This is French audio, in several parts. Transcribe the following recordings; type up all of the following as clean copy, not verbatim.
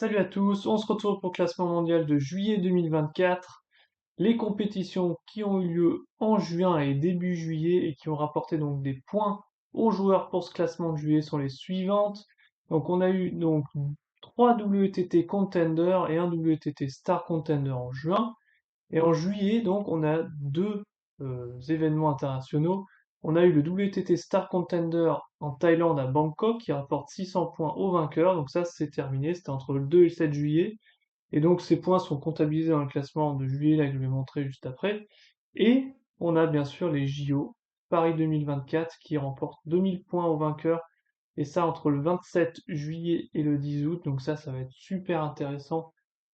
Salut à tous, on se retrouve pour le classement mondial de juillet 2024. Les compétitions qui ont eu lieu en juin et début juillet et qui ont rapporté donc des points aux joueurs pour ce classement de juillet sont les suivantes. Donc on a eu donc 3 WTT Contender et un WTT Star Contender en juin. Et en juillet, donc, on a deux événements internationaux. On a eu le WTT Star Contender en Thaïlande à Bangkok qui rapporte 600 points au vainqueur. Donc ça, c'est terminé. C'était entre le 2 et le 7 juillet. Et donc ces points sont comptabilisés dans le classement de juillet, là que je vais montrer juste après. Et on a bien sûr les JO Paris 2024 qui remportent 2000 points au vainqueur. Et ça entre le 27 juillet et le 10 août. Donc ça va être super intéressant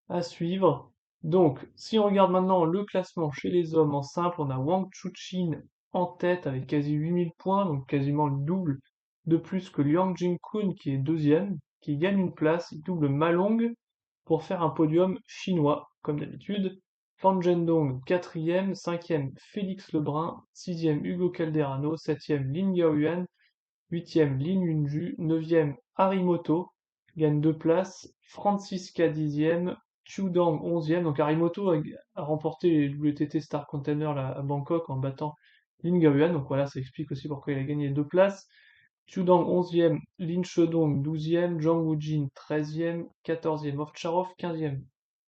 à suivre. Donc, si on regarde maintenant le classement chez les hommes en simple, on a Wang Chuqin en tête avec quasi 8000 points, donc quasiment le double de plus que Liang Jingkun qui est deuxième, qui gagne une place, il double Malong pour faire un podium chinois, comme d'habitude. Fan Zhendong quatrième, cinquième Félix Lebrun, sixième Hugo Calderano, septième Lin Gaoyuan, huitième Lin Yunju, neuvième Harimoto, gagne deux places, Francisca dixième, Chu Dang onzième, donc Harimoto a remporté les WTT Star Container là, à Bangkok en battant Lin Gaoyuan, donc voilà, ça explique aussi pourquoi il a gagné deux places. Chu Dang onzième, Lin Shedong douzième, Zhang Wujin treizième, quatorzième Ovtcharov, quinzième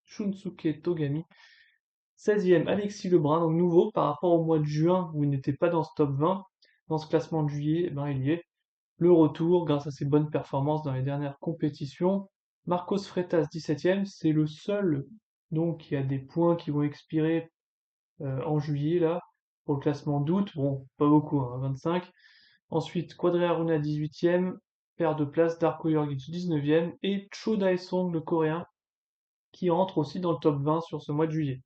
Shunsuke Togami, seizième Alexis Lebrun, donc nouveau par rapport au mois de juin où il n'était pas dans ce top 20, dans ce classement de juillet, eh ben, il y est. Le retour, grâce à ses bonnes performances dans les dernières compétitions. Marcos Freitas, 17e, c'est le seul donc qui a des points qui vont expirer en juillet là, pour le classement d'août. Bon, pas beaucoup, hein, 25. Ensuite, Quadri Aruna, 18e, paire de place, Darko Jurgic, 19e, et Cho Dae-song, le coréen, qui entre aussi dans le top 20 sur ce mois de juillet.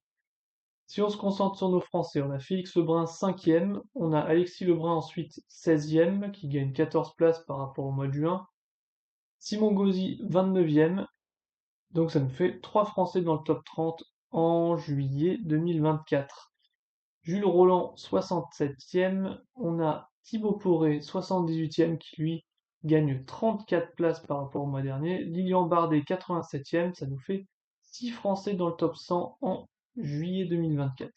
Si on se concentre sur nos Français, on a Félix Lebrun 5e, on a Alexis Lebrun ensuite 16e, qui gagne 14 places par rapport au mois de juin, Simon Gauzy 29e, donc ça nous fait 3 Français dans le top 30 en juillet 2024. Jules Roland 67e, on a Thibaut Poré 78e qui lui gagne 34 places par rapport au mois dernier, Lilian Bardet 87e, ça nous fait 6 Français dans le top 100 en juillet 2024.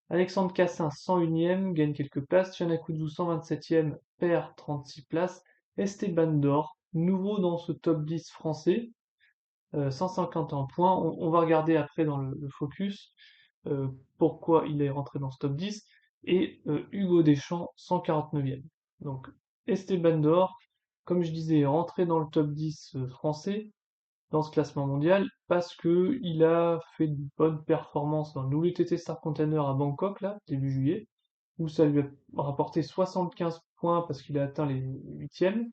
Alexandre Cassin 101e, gagne quelques places, Tiana Kuzu 127e, perd 36 places, Esteban Dor, nouveau dans ce top 10 français, 151 points. On va regarder après dans le focus pourquoi il est rentré dans ce top 10. Et Hugo Deschamps, 149e. Donc Esteban Dor, comme je disais, est rentré dans le top 10 français dans ce classement mondial parce que il a fait de bonnes performances dans le WTT Star Container à Bangkok, là, début juillet, où ça lui a rapporté 75 points parce qu'il a atteint les huitièmes.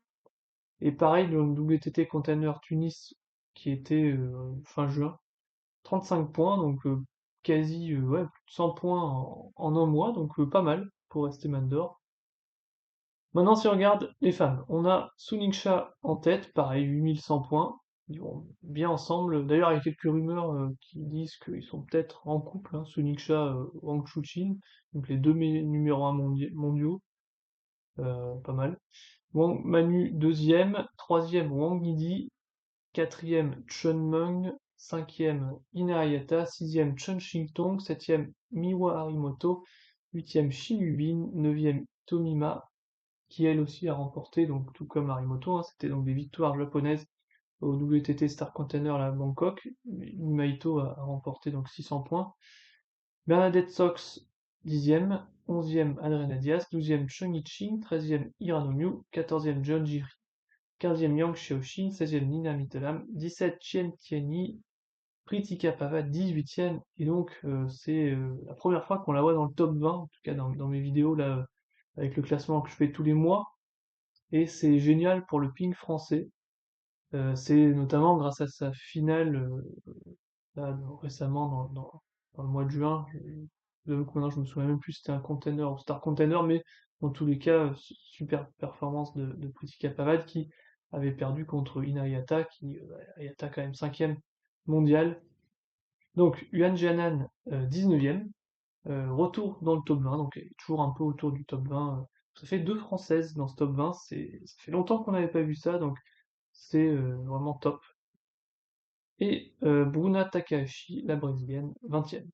Et pareil, le WTT Container Tunis, qui était fin juin, 35 points, donc quasi ouais, plus de 100 points en un mois, donc pas mal pour rester Mandor. Maintenant, si on regarde les femmes, on a Suningsha en tête, pareil, 8100 points, ils vont bien ensemble. D'ailleurs, il y a quelques rumeurs qui disent qu'ils sont peut-être en couple, hein, Suningsha, Wang Chuqin, donc les deux numéros 1 mondiaux, pas mal. Wang Manu deuxième, troisième Wang Yidi, quatrième Chun Meng, cinquième Ina Hayata, sixième Chun Shingtong, septième Miwa Harimoto, huitième Shin Yubin, neuvième Tomima, qui elle aussi a remporté, donc tout comme Harimoto, hein, c'était donc des victoires japonaises au WTT Star Container à Bangkok. Maito a remporté donc 600 points. Bernadette Sox, 10e, 11e Adrena Diaz, 12e Cheng Yichin, 13e Hiranomiyu, 14e John Jiri, 15e Yang Xiaoxin, 16e Nina Mittelam, 17 Chen Tianyi, Pritika Pava 18e, et donc c'est la première fois qu'on la voit dans le top 20, en tout cas dans mes vidéos là, avec le classement que je fais tous les mois, et c'est génial pour le ping français. C'est notamment grâce à sa finale là, récemment dans le mois de juin. J'avoue que maintenant je me souviens même plus si c'était un container ou Star Container, mais dans tous les cas, super performance de Pritika Pavad qui avait perdu contre Ina Hayata, qui Hayata quand même cinquième mondial. Donc Yuan Jianan 19e, retour dans le top 20, donc elle est toujours un peu autour du top 20. Ça fait deux françaises dans ce top 20, ça fait longtemps qu'on n'avait pas vu ça, donc c'est vraiment top. et Bruna Takahashi, la brésilienne, 20e.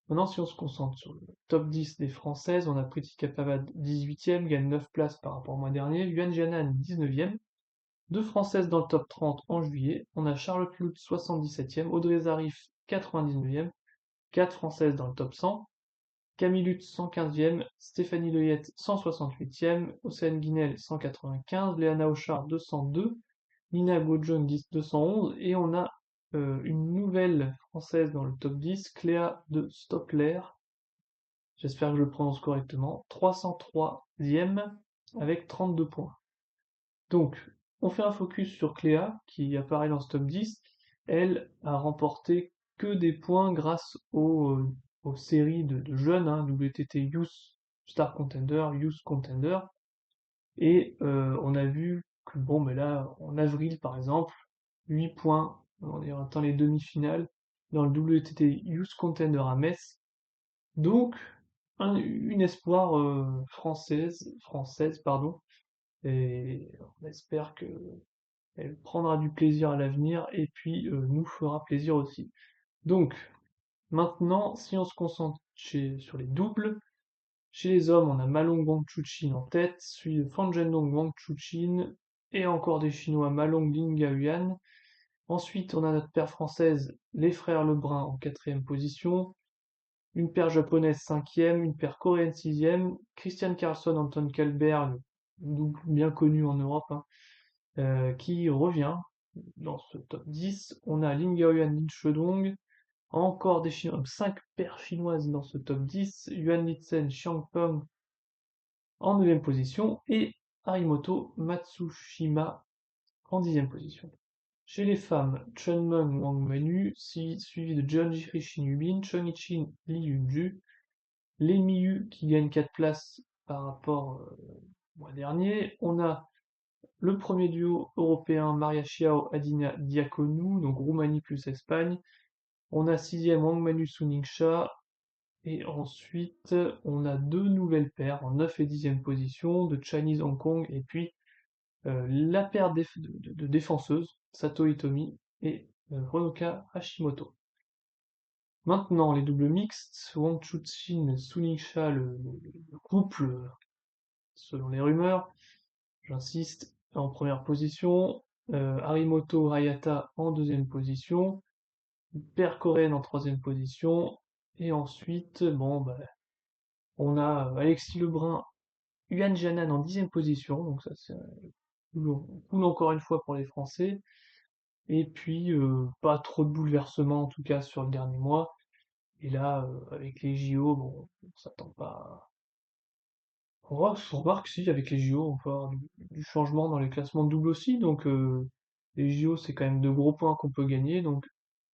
Maintenant, si on se concentre sur le top 10 des françaises, on a Pritika Pavad 18e, gagne 9 places par rapport au mois dernier, Yuan Jianan 19e, deux françaises dans le top 30 en juillet, on a Charlotte Lutz 77e, Audrey Zarif 99e, 4 françaises dans le top 100, Camille Lutz 115e, Stéphanie Leyette 168e, Océane Guinel 195, Léana Auchard 202, Nina Godjon 211, et on a une nouvelle française dans le top 10, Cléa de Stockler, j'espère que je le prononce correctement, 303e avec 32 points. Donc, on fait un focus sur Cléa, qui apparaît dans ce top 10. Elle a remporté que des points grâce aux séries de jeunes, hein, WTT Youth Star Contender, Youth Contender. Et on a vu que, bon, mais là, en avril par exemple, 8 points, on atteint les demi-finales dans le WTT Youth Contender à Metz. Donc, une espoir française, pardon, et on espère qu'elle prendra du plaisir à l'avenir et puis nous fera plaisir aussi. Donc, maintenant, si on se concentre sur les doubles, chez les hommes, on a Malong Wangchuchin en tête, suivi de Fan Zhendong Wangchuchin, et encore des Chinois Malong Lingaoyan. Ensuite, on a notre paire française, les frères Lebrun en quatrième position, une paire japonaise cinquième, une paire coréenne sixième, Christian Carlson, Anton Kalberg, bien connu en Europe, hein, qui revient dans ce top 10. On a Lin Gaoyuan, Lin Shedong, encore des Chinois, 5 paires chinoises dans ce top 10, Yuan Litzen, Xiang Peng en 9e position, et Harimoto Matsushima en 10e position. Chez les femmes, Chen Meng Wang Menu, suivi de Jeonji Shin Yubin, Chong Ichin Li Yunju, les Miyu qui gagnent 4 places par rapport au mois dernier. On a le premier duo européen Maria Chiao Adina Diaconou, donc Roumanie plus Espagne. On a 6e Wang Manu Suningsha. Et ensuite, on a deux nouvelles paires en 9 et 10e position de Chinese Hong Kong et puis la paire de défenseuses, Sato Hitomi et Honoka Hashimoto. Maintenant, les doubles mixtes, Wang Chuchin, Suningsha, le couple, selon les rumeurs, j'insiste, en première position, Harimoto Hayata en deuxième position, paire coréenne en troisième position, et ensuite, bon, bah, on a Alexis Lebrun, Yuan Jianan en dixième position, donc ça c'est cool encore une fois pour les Français, et puis pas trop de bouleversements en tout cas sur le dernier mois, et là, avec les JO, bon, on s'attend pas. On remarque si, avec les JO, on peut avoir du changement dans les classements de double aussi, donc les JO, c'est quand même de gros points qu'on peut gagner, donc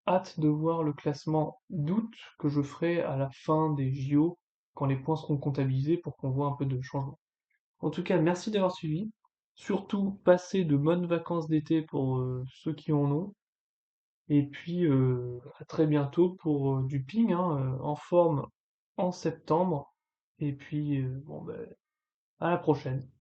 hâte de voir le classement d'août que je ferai à la fin des JO, quand les points seront comptabilisés pour qu'on voit un peu de changement. En tout cas, merci d'avoir suivi. Surtout, passez de bonnes vacances d'été pour ceux qui en ont. Et puis, à très bientôt pour du ping, hein, en forme en septembre. Et puis, bon, ben, à la prochaine.